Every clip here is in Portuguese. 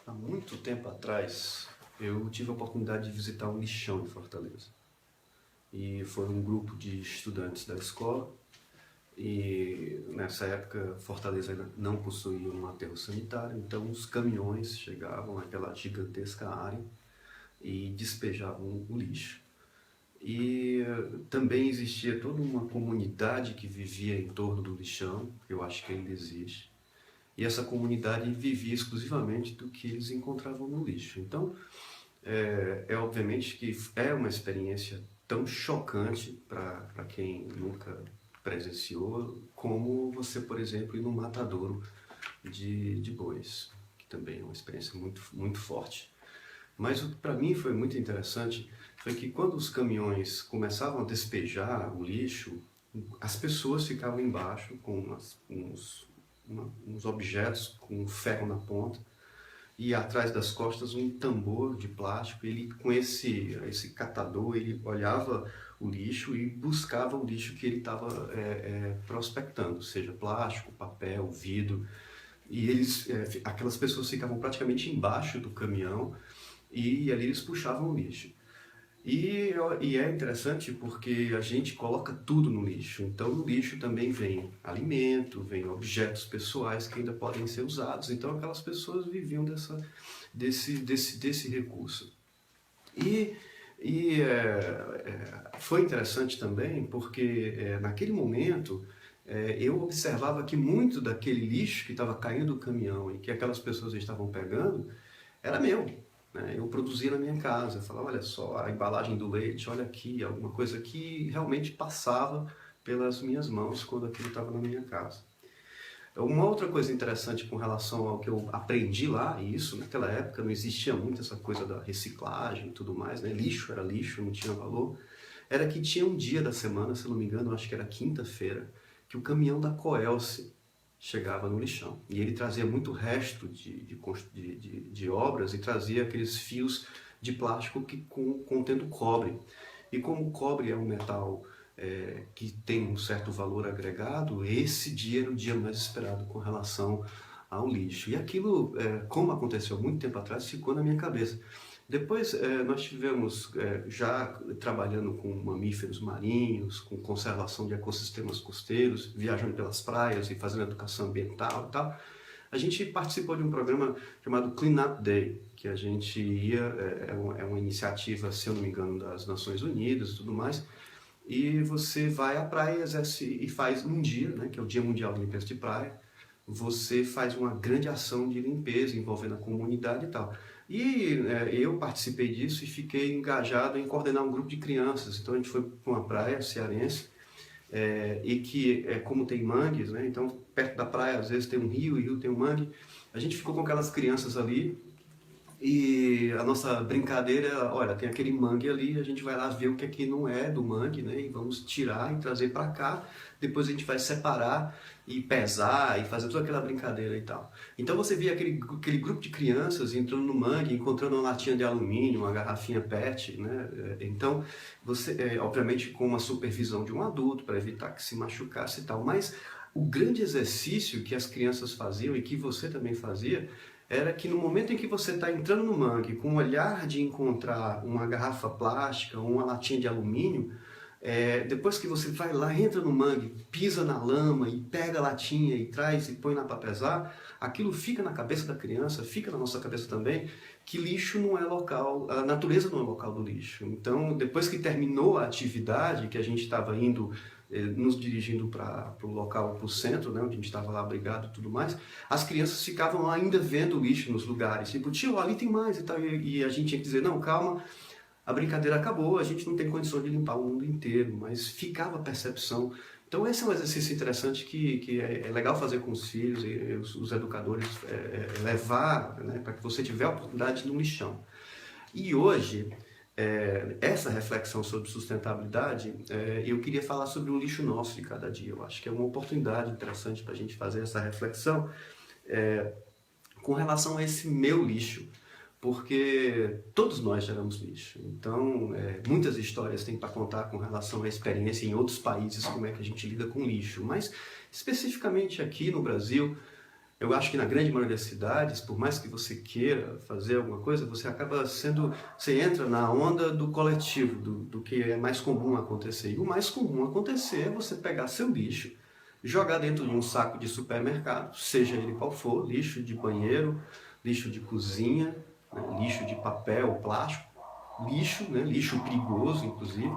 Há muito tempo atrás, eu tive a oportunidade de visitar um lixão em Fortaleza. E foi um grupo de estudantes da escola. E nessa época, Fortaleza ainda não possuía um aterro sanitário, então os caminhões chegavam naquela gigantesca área e despejavam o lixo. E também existia toda uma comunidade que vivia em torno do lixão, eu acho que ainda existe. E essa comunidade vivia exclusivamente do que eles encontravam no lixo. Então, obviamente que é uma experiência tão chocante para quem nunca presenciou, como você, por exemplo, ir no matadouro de bois, que também é uma experiência muito forte. Mas o que para mim foi muito interessante foi que quando os caminhões começavam a despejar o lixo, as pessoas ficavam embaixo com uns objetos com ferro na ponta e atrás das costas um tambor de plástico. Ele, com esse catador, ele olhava o lixo e buscava o lixo que ele estava prospectando, seja plástico, papel, vidro. E aquelas pessoas ficavam praticamente embaixo do caminhão e ali eles puxavam o lixo. E é interessante porque a gente coloca tudo no lixo. Então no lixo também vem alimento, vem objetos pessoais que ainda podem ser usados. Então aquelas pessoas viviam desse recurso. E, foi interessante também porque naquele momento eu observava que muito daquele lixo que estava caindo do caminhão e que aquelas pessoas estavam pegando era meu, né? Eu produzia na minha casa, eu falava, olha só, a embalagem do leite, olha aqui, alguma coisa que realmente passava pelas minhas mãos quando aquilo estava na minha casa. Uma outra coisa interessante com relação ao que eu aprendi lá, e isso naquela época não existia muito essa coisa da reciclagem e tudo mais, né? Lixo era lixo, não tinha valor, era que tinha um dia da semana, se eu não me engano, acho que era quinta-feira, que o caminhão da Coelce chegava no lixão. E ele trazia muito resto de obras e trazia aqueles fios de plástico contendo cobre. E como o cobre é um metal que tem um certo valor agregado, esse dia era o dia mais esperado com relação ao lixo. E aquilo, como aconteceu muito tempo atrás, ficou na minha cabeça. Depois nós tivemos, já trabalhando com mamíferos marinhos, com conservação de ecossistemas costeiros, viajando pelas praias e fazendo educação ambiental e tal, a gente participou de um programa chamado Clean Up Day, que a gente ia, é uma iniciativa, se eu não me engano, das Nações Unidas e tudo mais, e você vai à praia e faz um dia, né, que é o Dia Mundial de Limpeza de Praia, você faz uma grande ação de limpeza envolvendo a comunidade e tal. E eu participei disso e fiquei engajado em coordenar um grupo de crianças. Então a gente foi para uma praia cearense e que, como tem mangues, né? Então perto da praia às vezes tem um rio, e o rio tem um mangue. A gente ficou com aquelas crianças ali e a nossa brincadeira era, olha, tem aquele mangue ali, a gente vai lá ver o que aqui não é do mangue, né? E vamos tirar e trazer para cá. Depois a gente vai separar e pesar e fazer toda aquela brincadeira e tal. Então você via aquele grupo de crianças entrando no mangue, encontrando uma latinha de alumínio, uma garrafinha PET, né? Então você, obviamente com uma supervisão de um adulto para evitar que se machucasse e tal. Mas o grande exercício que as crianças faziam e que você também fazia era que no momento em que você está entrando no mangue com o olhar de encontrar uma garrafa plástica ou uma latinha de alumínio, depois que você vai lá, entra no mangue, pisa na lama e pega a latinha e traz e põe lá para pesar, aquilo fica na cabeça da criança, fica na nossa cabeça também, que lixo não é local, a natureza não é local do lixo. Então, depois que terminou a atividade, que a gente estava indo, nos dirigindo para o local, para o centro, né, onde a gente estava lá abrigado e tudo mais, as crianças ficavam ainda vendo o lixo nos lugares, tipo, tio, ali tem mais e tal, e a gente tinha que dizer, não, calma, a brincadeira acabou, a gente não tem condições de limpar o mundo inteiro, mas ficava a percepção. Então esse é um exercício interessante que é legal fazer com os filhos e os educadores levar, né, para que você tiver a oportunidade de ir no lixão. E hoje, essa reflexão sobre sustentabilidade, eu queria falar sobre o lixo nosso de cada dia. Eu acho que é uma oportunidade interessante para a gente fazer essa reflexão com relação a esse meu lixo, porque todos nós geramos lixo. Então, muitas histórias tem para contar com relação à experiência em outros países, como é que a gente lida com lixo. Mas, especificamente aqui no Brasil, Eu acho que na grande maioria das cidades, por mais que você queira fazer alguma coisa, você acaba sendo, você entra na onda do coletivo, do que é mais comum acontecer. E o mais comum acontecer é você pegar seu lixo, jogar dentro de um saco de supermercado, seja ele qual for, lixo de banheiro, lixo de cozinha, né, lixo de papel, plástico, lixo, né, lixo perigoso, inclusive,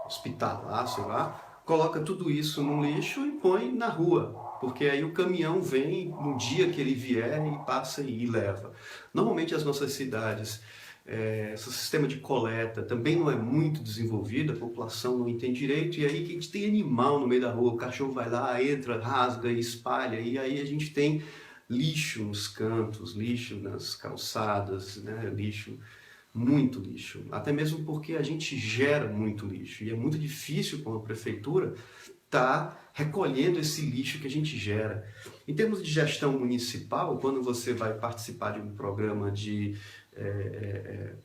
hospitalar, sei lá, coloca tudo isso no lixo e põe na rua, porque aí o caminhão vem no dia que ele vier e passa e leva. Normalmente as nossas cidades, esse sistema de coleta também não é muito desenvolvido, a população não entende direito, e aí que a gente tem animal no meio da rua, o cachorro vai lá, entra, rasga e espalha, e aí a gente tem lixo nos cantos, lixo nas calçadas, né? Muito lixo, até mesmo porque a gente gera muito lixo e é muito difícil com a prefeitura estar recolhendo esse lixo que a gente gera. Em termos de gestão municipal, quando você vai participar de um programa de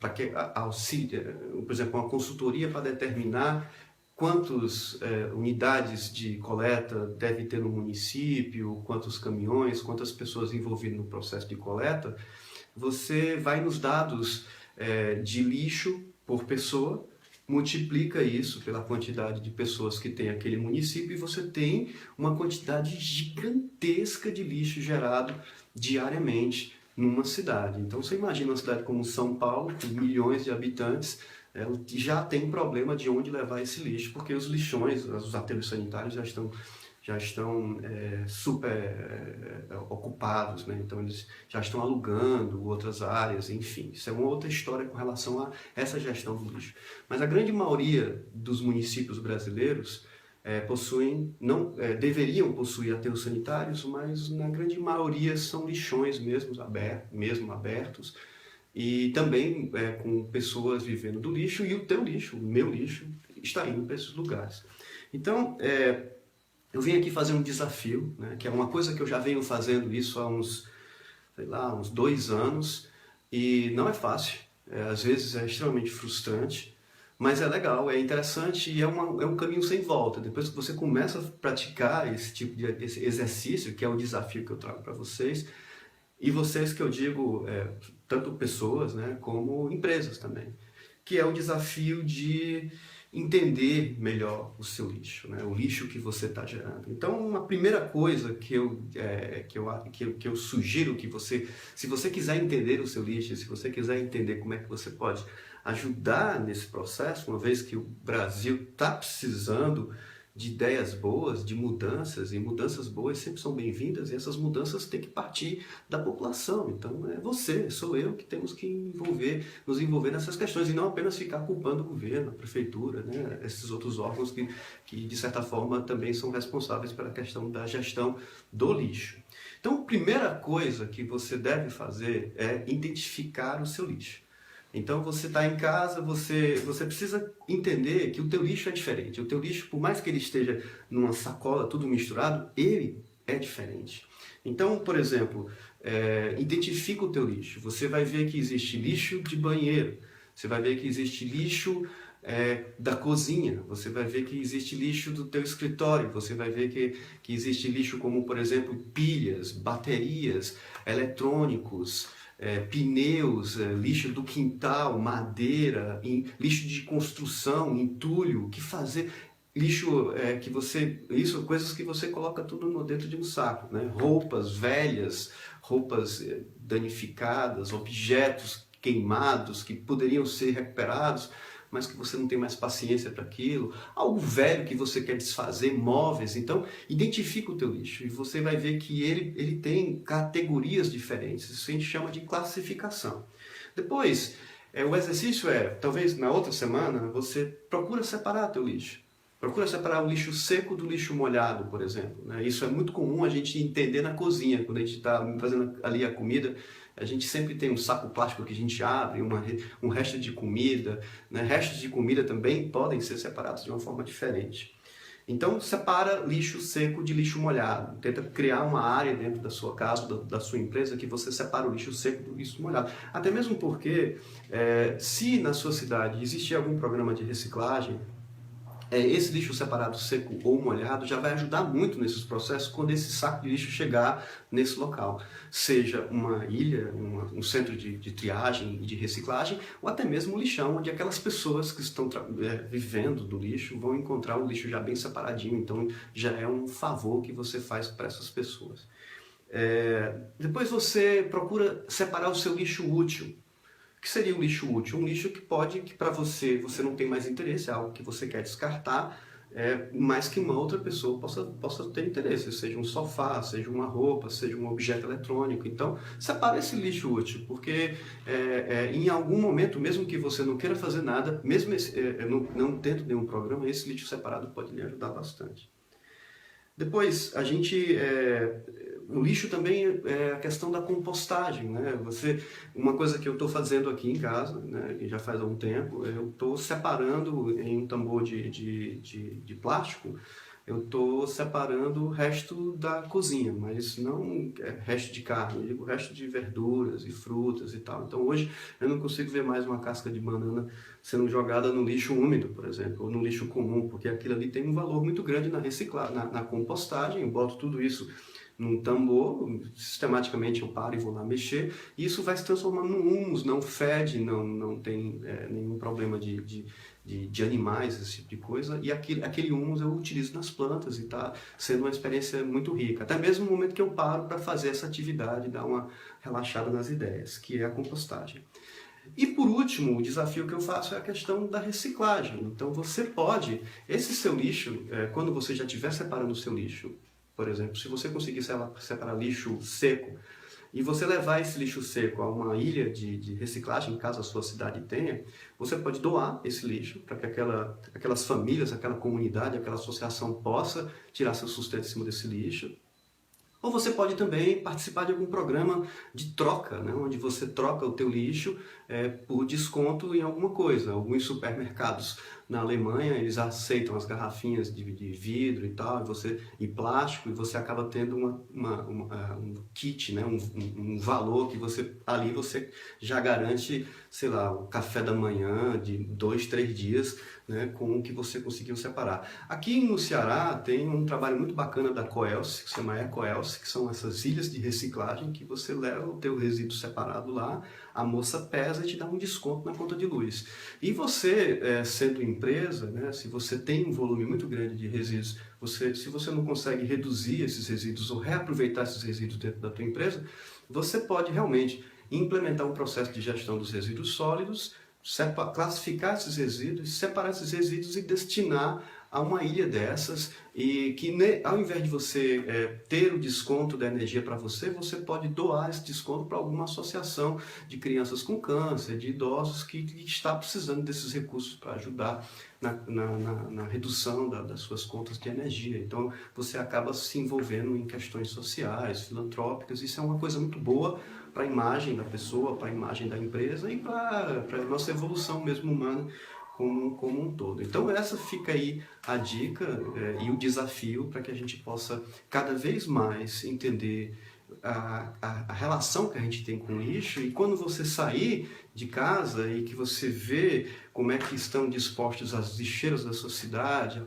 para que auxílio, por exemplo, uma consultoria para determinar quantas unidades de coleta deve ter no município, quantos caminhões, quantas pessoas envolvidas no processo de coleta, você vai nos dados de lixo por pessoa, multiplica isso pela quantidade de pessoas que tem aquele município e você tem uma quantidade gigantesca de lixo gerado diariamente numa cidade. Então você imagina uma cidade como São Paulo, com milhões de habitantes, já tem problema de onde levar esse lixo, porque os lixões, os aterros sanitários já estão super ocupados, né? Então eles já estão alugando outras áreas, enfim. Isso é uma outra história com relação a essa gestão do lixo. Mas a grande maioria dos municípios brasileiros possuem, não, deveriam possuir aterros sanitários, mas na grande maioria são lixões mesmo abertos, e também com pessoas vivendo do lixo, e o teu lixo, o meu lixo, está indo para esses lugares. Então, eu vim aqui fazer um desafio, né, que é uma coisa que eu já venho fazendo isso há uns 2 anos, e não é fácil, às vezes é extremamente frustrante, mas é legal, é interessante e é um caminho sem volta. Depois que você começa a praticar esse tipo de exercício, que é o desafio que eu trago para vocês, e vocês que eu digo, tanto pessoas, né, como empresas também, que é o desafio de entender melhor o seu lixo, né? O lixo que você está gerando. Então, a primeira coisa que eu sugiro que você, se você quiser entender o seu lixo, se você quiser entender como é que você pode ajudar nesse processo, uma vez que o Brasil está precisando de ideias boas, de mudanças, e mudanças boas sempre são bem-vindas, e essas mudanças têm que partir da população. Então é você, sou eu que temos que nos envolver nessas questões, e não apenas ficar culpando o governo, a prefeitura, né? Esses outros órgãos que de certa forma também são responsáveis pela questão da gestão do lixo. Então a primeira coisa que você deve fazer é identificar o seu lixo. Então você está em casa, você precisa entender que o teu lixo é diferente. O teu lixo, por mais que ele esteja numa sacola, tudo misturado, ele é diferente. Então, por exemplo, identifica o teu lixo. Você vai ver que existe lixo de banheiro, você vai ver que existe lixo da cozinha, você vai ver que existe lixo do teu escritório, você vai ver que existe lixo como, por exemplo, pilhas, baterias, eletrônicos, pneus, lixo do quintal, madeira, lixo de construção, entulho, o que fazer? Lixo coisas que você coloca tudo dentro de um saco, né? Roupas velhas, roupas danificadas, objetos queimados que poderiam ser recuperados, mas que você não tem mais paciência para aquilo, algo velho que você quer desfazer, móveis. Então, identifica o teu lixo e você vai ver que ele tem categorias diferentes. Isso a gente chama de classificação. Depois, o exercício talvez na outra semana, você procura separar teu lixo. Procura separar o lixo seco do lixo molhado, por exemplo, né? Isso é muito comum a gente entender na cozinha, quando a gente está fazendo ali a comida. A gente sempre tem um saco plástico que a gente abre, um resto de comida, né? Restos de comida também podem ser separados de uma forma diferente. Então, separa lixo seco de lixo molhado. Tenta criar uma área dentro da sua casa, da sua empresa, que você separa o lixo seco do lixo molhado. Até mesmo porque, se na sua cidade existir algum programa de reciclagem, esse lixo separado seco ou molhado já vai ajudar muito nesses processos quando esse saco de lixo chegar nesse local. Seja uma ilha, um centro de triagem e de reciclagem, ou até mesmo um lixão, onde aquelas pessoas que estão vivendo do lixo vão encontrar o lixo já bem separadinho. Então já é um favor que você faz para essas pessoas. Depois você procura separar o seu lixo útil. O que seria um lixo útil? Um lixo que para você não tem mais interesse, é algo que você quer descartar, mas que uma outra pessoa possa ter interesse, seja um sofá, seja uma roupa, seja um objeto eletrônico. Então, separe esse lixo útil, porque em algum momento, mesmo que você não queira fazer nada, mesmo não tendo nenhum programa, esse lixo separado pode lhe ajudar bastante. Depois, o lixo também é a questão da compostagem, né? Uma coisa que eu estou fazendo aqui em casa, né, e já faz algum tempo, eu estou separando em um tambor de plástico, eu estou separando o resto da cozinha, mas não resto de carne, eu digo resto de verduras e frutas e tal. Então hoje eu não consigo ver mais uma casca de banana sendo jogada no lixo úmido, por exemplo, ou no lixo comum, porque aquilo ali tem um valor muito grande na compostagem. Eu boto tudo isso num tambor, sistematicamente eu paro e vou lá mexer, e isso vai se transformando num humus, não fede, não tem nenhum problema de animais, esse tipo de coisa, e aquele humus eu utilizo nas plantas e está sendo uma experiência muito rica. Até mesmo no momento que eu paro para fazer essa atividade, dar uma relaxada nas ideias, que é a compostagem. E por último, o desafio que eu faço é a questão da reciclagem. Então você pode, esse seu lixo, quando você já estiver separando o seu lixo, por exemplo, se você conseguir separar lixo seco e você levar esse lixo seco a uma ilha de reciclagem, caso a sua cidade tenha, você pode doar esse lixo para que aquelas famílias, aquela comunidade, aquela associação possa tirar seu sustento em cima desse lixo. Ou você pode também participar de algum programa de troca, né, onde você troca o teu lixo por desconto em alguma coisa. Alguns supermercados na Alemanha, eles aceitam as garrafinhas de vidro e tal, e plástico, e você acaba tendo um kit, né, um valor que ali você já garante, sei lá, o café da manhã de 2, 3 dias, né, com o que você conseguiu separar. Aqui no Ceará tem um trabalho muito bacana da Coelce, que se chama Ecoelce, que são essas ilhas de reciclagem que você leva o teu resíduo separado lá, a moça pesa e te dá um desconto na conta de luz. E você, sendo empresa, né, se você tem um volume muito grande de resíduos, se você não consegue reduzir esses resíduos ou reaproveitar esses resíduos dentro da tua empresa, você pode realmente implementar um processo de gestão dos resíduos sólidos, classificar esses resíduos, separar esses resíduos e destinar a uma ilha dessas, e que ao invés de você ter o desconto da energia para você pode doar esse desconto para alguma associação de crianças com câncer, de idosos que está precisando desses recursos para ajudar na redução das suas contas de energia. Então você acaba se envolvendo em questões sociais, filantrópicas. Isso é uma coisa muito boa para a imagem da pessoa, para a imagem da empresa e para a nossa evolução mesmo humana como um todo. Então essa fica aí a dica e o desafio para que a gente possa cada vez mais entender a relação que a gente tem com o lixo, e quando você sair de casa e que você vê como é que estão dispostos as lixeiras da sua cidade,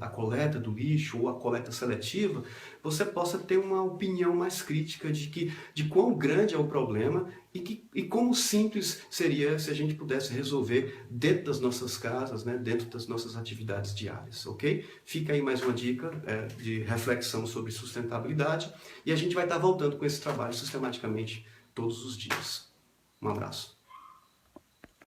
a coleta do lixo ou a coleta seletiva, você possa ter uma opinião mais crítica de quão grande é o problema e como simples seria se a gente pudesse resolver dentro das nossas casas, né, dentro das nossas atividades diárias, ok? Fica aí mais uma dica de reflexão sobre sustentabilidade, e a gente vai estar voltando com esse trabalho sistematicamente todos os dias. Um abraço.